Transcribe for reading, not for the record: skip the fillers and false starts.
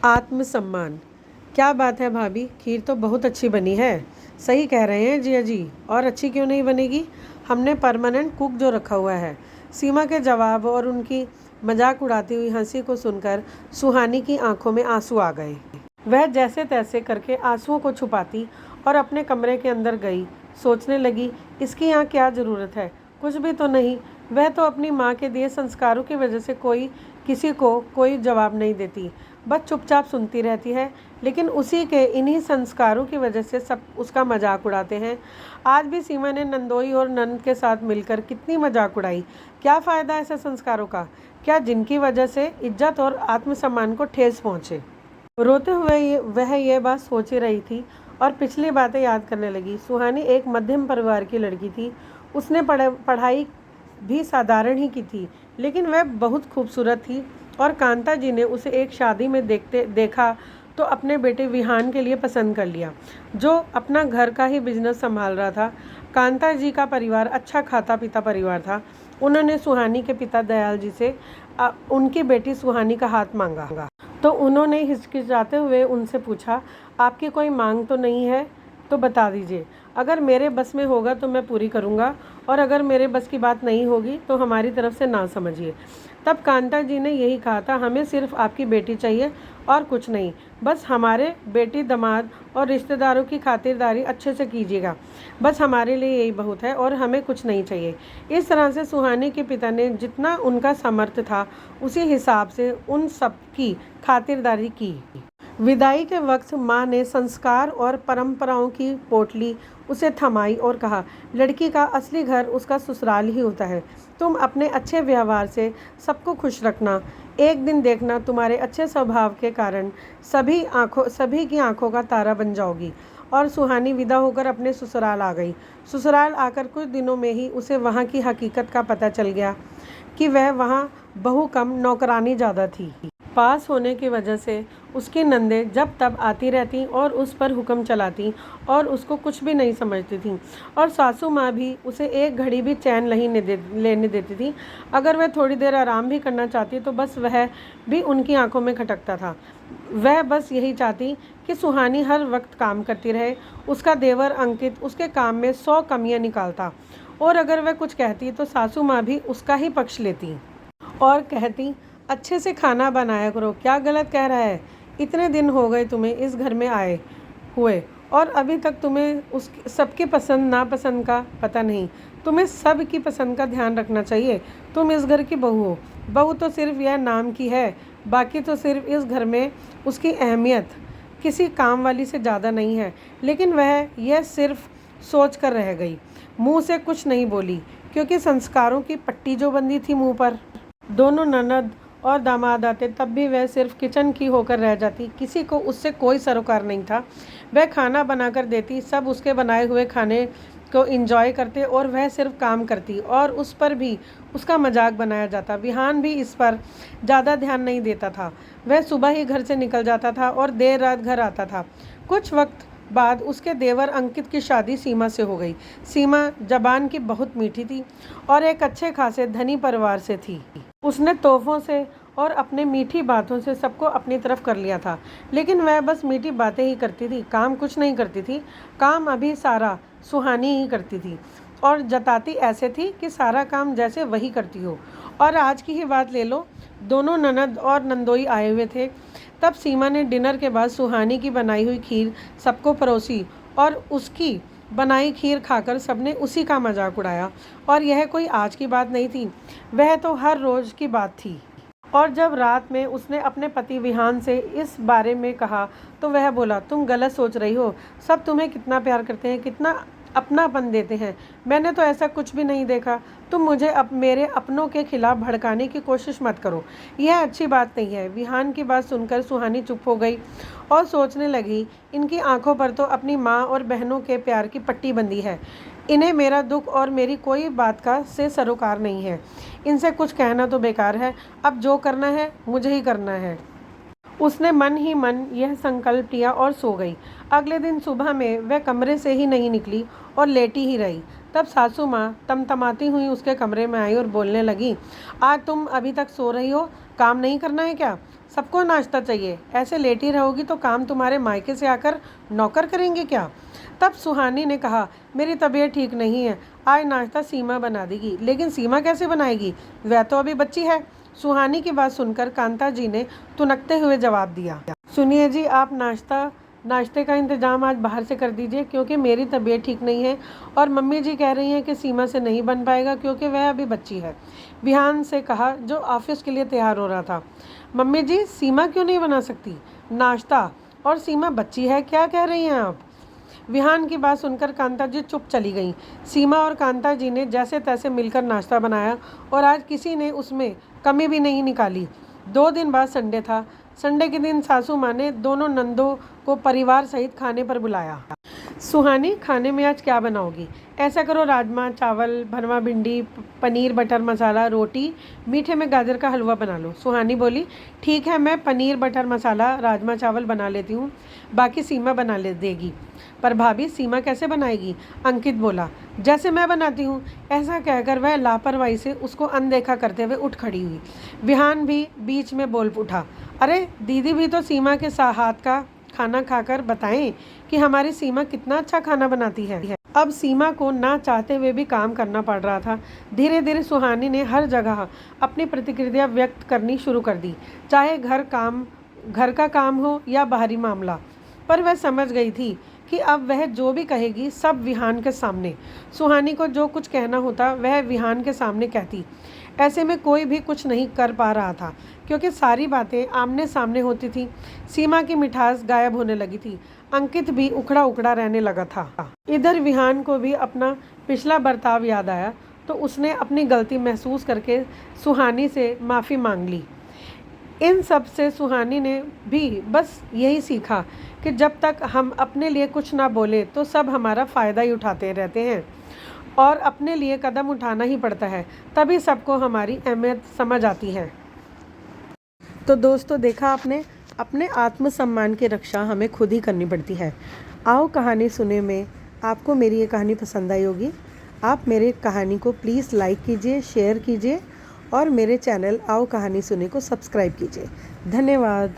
आत्मसम्मान। क्या बात है भाभी, खीर तो बहुत अच्छी बनी है। सही कह रहे हैं जिया जी, और अच्छी क्यों नहीं बनेगी? हमने परमानेंट कुक जो रखा हुआ है। सीमा के जवाब और उनकी मजाक उड़ाती हुई हंसी को सुनकर सुहानी की आंखों में आंसू आ गए। वह जैसे तैसे करके आंसुओं को छुपाती और अपने कमरे के अंदर गई। सोचने लगी, इसकी यहाँ क्या ज़रूरत है? कुछ भी तो नहीं। वह तो अपनी माँ के दिए संस्कारों की वजह से किसी को कोई जवाब नहीं देती, बस चुपचाप सुनती रहती है। लेकिन उसी के इन्हीं संस्कारों की वजह से सब उसका मजाक उड़ाते हैं। आज भी सीमा ने नंदोई और नंद के साथ मिलकर कितनी मजाक उड़ाई। क्या फ़ायदा ऐसे संस्कारों का? क्या जिनकी वजह से इज्जत और आत्मसम्मान को ठेस पहुँचे। रोते हुए वह यह बात सोच ही रही थी और पिछली बातें याद करने लगी। सुहानी एक मध्यम परिवार की लड़की थी। उसने पढ़ाई भी साधारण ही की थी, लेकिन वह बहुत खूबसूरत थी और कांता जी ने उसे एक शादी में देखा तो अपने बेटे विहान के लिए पसंद कर लिया, जो अपना घर का ही बिजनेस संभाल रहा था। कांता जी का परिवार अच्छा खाता पीता परिवार था। उन्होंने सुहानी के पिता दयाल जी से उनकी बेटी सुहानी का हाथ मांगा तो उन्होंने हिचकिचाते हुए उनसे पूछा, आपकी कोई मांग तो नहीं है तो बता दीजिए। अगर मेरे बस में होगा तो मैं पूरी करूंगा, और अगर मेरे बस की बात नहीं होगी तो हमारी तरफ से ना समझिए। तब कांता जी ने यही कहा था, हमें सिर्फ आपकी बेटी चाहिए और कुछ नहीं। बस हमारे बेटी दामाद और रिश्तेदारों की खातिरदारी अच्छे से कीजिएगा। बस हमारे लिए यही बहुत है और हमें कुछ नहीं चाहिए। इस तरह से सुहानी के पिता ने जितना उनका सामर्थ्य था उसी हिसाब से उन सब की खातिरदारी की। विदाई के वक्त माँ ने संस्कार और परंपराओं की पोटली उसे थमाई और कहा, लड़की का असली घर उसका ससुराल ही होता है। तुम अपने अच्छे व्यवहार से सबको खुश रखना। एक दिन देखना, तुम्हारे अच्छे स्वभाव के कारण सभी की आंखों का तारा बन जाओगी। और सुहानी विदा होकर अपने ससुराल आ गई। ससुराल आकर कुछ दिनों में ही उसे वहाँ की हकीकत का पता चल गया कि वह वहाँ बहू कम नौकरानी ज़्यादा थी। पास होने की वजह से उसकी नंदें जब तब आती रहती और उस पर हुक्म चलाती और उसको कुछ भी नहीं समझती थीं। और सासू माँ भी उसे एक घड़ी भी चैन नहीं लेने देती थी। अगर वह थोड़ी देर आराम भी करना चाहती तो बस वह भी उनकी आंखों में खटकता था। वह बस यही चाहती कि सुहानी हर वक्त काम करती रहे। उसका देवर अंकित उसके काम में 100 कमियाँ निकालता, और अगर वह कुछ कहती तो सासू माँ भी उसका ही पक्ष लेती और कहती, अच्छे से खाना बनाया करो, क्या गलत कह रहा है? इतने दिन हो गए तुम्हें इस घर में आए हुए और अभी तक तुम्हें उस सबकी पसंद नापसंद का पता नहीं। तुम्हें सब की पसंद का ध्यान रखना चाहिए। तुम इस घर की बहू हो। बहू तो सिर्फ यह नाम की है, बाकी तो सिर्फ इस घर में उसकी अहमियत किसी काम वाली से ज़्यादा नहीं है। लेकिन वह यह सिर्फ सोच कर रह गई, मुँह से कुछ नहीं बोली, क्योंकि संस्कारों की पट्टी जो बंधी थी मुँह पर। दोनों ननद और दामाद आते तब भी वह सिर्फ किचन की होकर रह जाती। किसी को उससे कोई सरोकार नहीं था। वह खाना बनाकर देती, सब उसके बनाए हुए खाने को एंजॉय करते और वह सिर्फ काम करती, और उस पर भी उसका मजाक बनाया जाता। विहान भी इस पर ज़्यादा ध्यान नहीं देता था। वह सुबह ही घर से निकल जाता था और देर रात घर आता था। कुछ वक्त बाद उसके देवर अंकित की शादी सीमा से हो गई। सीमा जबान की बहुत मीठी थी और एक अच्छे खासे धनी परिवार से थी। उसने तोहफों से और अपने मीठी बातों से सबको अपनी तरफ कर लिया था। लेकिन वह बस मीठी बातें ही करती थी, काम कुछ नहीं करती थी। काम अभी सारा सुहानी ही करती थी और जताती ऐसे थी कि सारा काम जैसे वही करती हो। और आज की ही बात ले लो, दोनों ननद और नंदोई आए हुए थे। तब सीमा ने डिनर के बाद सुहानी की बनाई हुई खीर सबको परोसी और उसकी बनाई खीर खाकर सबने उसी का मजाक उड़ाया। और यह कोई आज की बात नहीं थी, वह तो हर रोज़ की बात थी। और जब रात में उसने अपने पति विहान से इस बारे में कहा तो वह बोला, तुम गलत सोच रही हो। सब तुम्हें कितना प्यार करते हैं, कितना अपनापन देते हैं। मैंने तो ऐसा कुछ भी नहीं देखा। तुम मुझे मेरे अपनों के खिलाफ भड़काने की कोशिश मत करो, यह अच्छी बात नहीं है। विहान की बात सुनकर सुहानी चुप हो गई और सोचने लगी, इनकी आंखों पर तो अपनी माँ और बहनों के प्यार की पट्टी बंधी है। इन्हें मेरा दुख और मेरी कोई बात का से सरोकार नहीं है। इनसे कुछ कहना तो बेकार है। अब जो करना है मुझे ही करना है। उसने मन ही मन यह संकल्प लिया और सो गई। अगले दिन सुबह में वह कमरे से ही नहीं निकली और लेटी ही रही। तब सासू माँ तमतमाती हुई उसके कमरे में आई और बोलने लगी, आज तुम अभी तक सो रही हो, काम नहीं करना है क्या? सबको नाश्ता चाहिए, ऐसे लेटी रहोगी तो काम तुम्हारे मायके से आकर नौकर करेंगे क्या? तब सुहानी ने कहा, मेरी तबीयत ठीक नहीं है, आज नाश्ता सीमा बना देगी। लेकिन सीमा कैसे बनाएगी, वह तो अभी बच्ची है। सुहानी की बात सुनकर कांता जी ने तुनकते हुए जवाब दिया, सुनिए जी, आप नाश्ते का इंतज़ाम आज बाहर से कर दीजिए, क्योंकि मेरी तबीयत ठीक नहीं है और मम्मी जी कह रही हैं कि सीमा से नहीं बन पाएगा क्योंकि वह अभी बच्ची है। विहान से कहा, जो ऑफिस के लिए तैयार हो रहा था। मम्मी जी, सीमा क्यों नहीं बना सकती नाश्ता, और सीमा बच्ची है, क्या कह रही हैं आप? विहान की बात सुनकर कांता जी चुप चली गईं। सीमा और कांता जी ने जैसे तैसे मिलकर नाश्ता बनाया और आज किसी ने उसमें कमी भी नहीं निकाली। 2 दिन बाद संडे था। संडे के दिन सासू माँ ने दोनों नंदों को परिवार सहित खाने पर बुलाया। सुहानी, खाने में आज क्या बनाओगी? ऐसा करो, राजमा चावल, भरवा भिंडी, पनीर बटर मसाला, रोटी, मीठे में गाजर का हलवा बना लो। सुहानी बोली, ठीक है, मैं पनीर बटर मसाला राजमा चावल बना लेती हूँ, बाकी सीमा बना ले देगी। पर भाभी, सीमा कैसे बनाएगी? अंकित बोला, जैसे मैं बनाती हूँ। ऐसा कहकर वह लापरवाही से उसको अनदेखा करते हुए उठ खड़ी हुई। विहान भी बीच में बोल उठा, अरे दीदी भी तो सीमा के हाथ का खाना खाकर बताएं कि हमारी सीमा कितना अच्छा खाना बनाती है। अब सीमा को ना चाहते हुए भी काम करना पड़ रहा था। धीरे धीरे सुहानी ने हर जगह अपनी प्रतिक्रिया व्यक्त करनी शुरू कर दी, चाहे घर का काम हो या बाहरी मामला। पर वह समझ गई थी कि अब वह जो भी कहेगी सब विहान के सामने। सुहानी को जो कुछ कहना होता वह विहान के सामने कहती। ऐसे में कोई भी कुछ नहीं कर पा रहा था, क्योंकि सारी बातें आमने सामने होती थी। सीमा की मिठास गायब होने लगी थी। अंकित भी उखड़ा उखड़ा रहने लगा था। इधर विहान को भी अपना पिछला बर्ताव याद आया, तो उसने अपनी गलती महसूस करके सुहानी से माफ़ी मांग ली। इन सब से सुहानी ने भी बस यही सीखा कि जब तक हम अपने लिए कुछ ना बोले तो सब हमारा फ़ायदा ही उठाते रहते हैं, और अपने लिए कदम उठाना ही पड़ता है, तभी सबको हमारी अहमियत समझ आती है। तो दोस्तों, देखा आपने, अपने आत्मसम्मान की रक्षा हमें खुद ही करनी पड़ती है। आओ कहानी सुने में आपको मेरी ये कहानी पसंद आई होगी। आप मेरे कहानी को प्लीज़ लाइक कीजिए, शेयर कीजिए और मेरे चैनल आओ कहानी सुने को सब्सक्राइब कीजिए। धन्यवाद।